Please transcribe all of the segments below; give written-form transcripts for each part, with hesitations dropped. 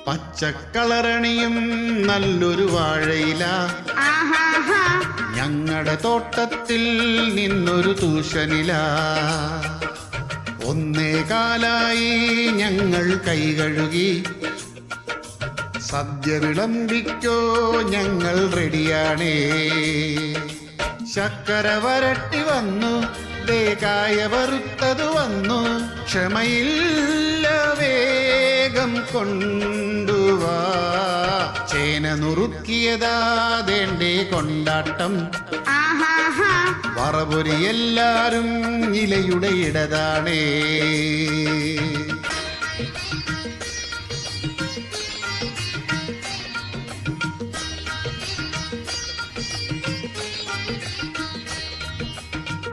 പച്ചക്കളറണിയും നല്ലൊരു വാഴയില ഞങ്ങളുടെ തോട്ടത്തിൽ നിന്നൊരു തൂഷനില. ഒന്നേ കാലായി ഞങ്ങൾ കൈകഴുകി, സദ്യ വിളമ്പിക്കോ ഞങ്ങൾ റെഡിയാണേ. ശർക്കര വരട്ടി വന്നു, കായ വറുത്തത് വന്നു, ക്ഷമയില്ല വേഗം കൊണ്ടുവാ. ചേന നുറുക്കിയതാ ദേണ്ടേ കൊണ്ടാട്ടം, വറപൊരി എല്ലാരും ഇലയുടെ ഇടതാണേ.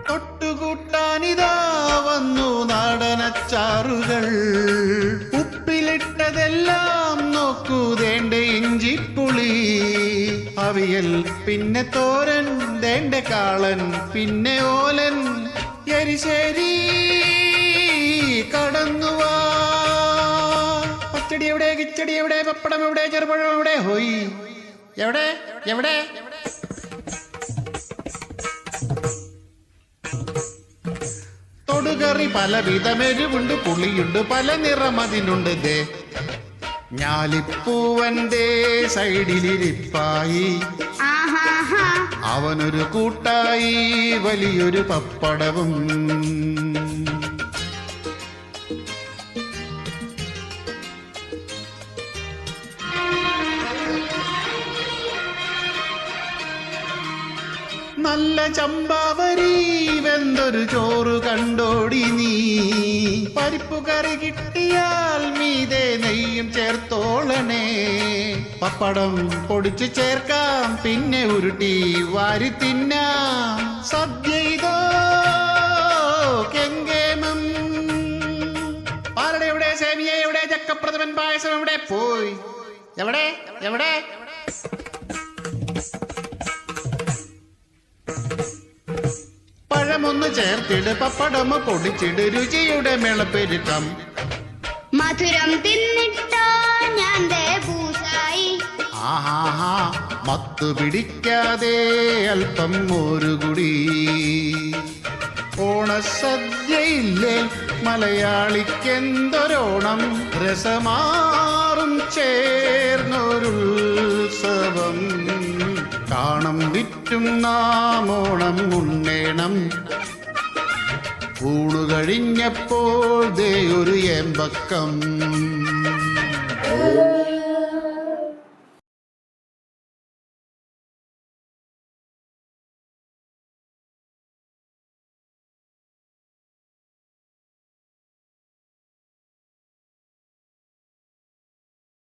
തൊട്ടുകൂട്ടാനിതാ വന്നു നാടനച്ചാറുകൾ, ഉപ്പിലിട്ടതെല്ലാം നോക്കൂ ദേണ്ട ഇഞ്ചിപ്പുളി. അവിയൽ പിന്നെ തോരൻ, ദേണ്ട കാളൻ പിന്നെ ഓലൻ. എരിശ്ശേരി കടന്നുവാ. പച്ചടി എവിടെ, കിച്ചടി എവിടെ, പപ്പടം എവിടെ, ചെറുപഴം എവിടെ, ഹോയ് എവിടെ എവിടെ. തൊടുകറി പലവിധമെരിവുണ്ട്, പുളിയുണ്ട്, പല നിറം അതിനുണ്ട്. ദേ ഞാലിപ്പൂവന്റെ സൈഡിലിരിപ്പായി, അവനൊരു കൂട്ടായി വലിയൊരു പപ്പടവും. നല്ല ചമ്പാവരി വെന്തൊരു ചോറ് കണ്ടോടി നീ. പരിപ്പു കറി കിട്ടിയാൽ മീതെ നെയ്യും ചേർത്തോളണേ. പപ്പടം പൊടിച്ചു ചേർക്കാം, പിന്നെ ഉരുട്ടി വാരി തിന്നാം. സദ്യ ഇതോ കെങ്കേമം. പാലട എവിടെ, സേമിയ എവിടെ, ചക്കപ്രഥമൻ പായസം എവിടെ, പോയി എവിടെ എവിടെ. പഴമൊന്ന് ചേർത്തിട്, പപ്പടമ പൊടിച്ചിട്, രുചിയുടെ മേളപ്പെരുക്കം. മധുരം തിന്നിട്ടോ ഞാൻ പൂസായി. ആഹാ മത്തു പിടിക്കാതെ അല്പം മോരുകുടി. ഓണസദ്യയില്ലേ മലയാളിക്കെന്തൊരോണം, രസമാറും ചേർന്നൊരുത്സവം. കാണം വിറ്റും നാമോണം ഉണ്ണേണം. ഊണു കഴിഞ്ഞപ്പോൾ ദേ ഒരു ഏമ്പക്കം.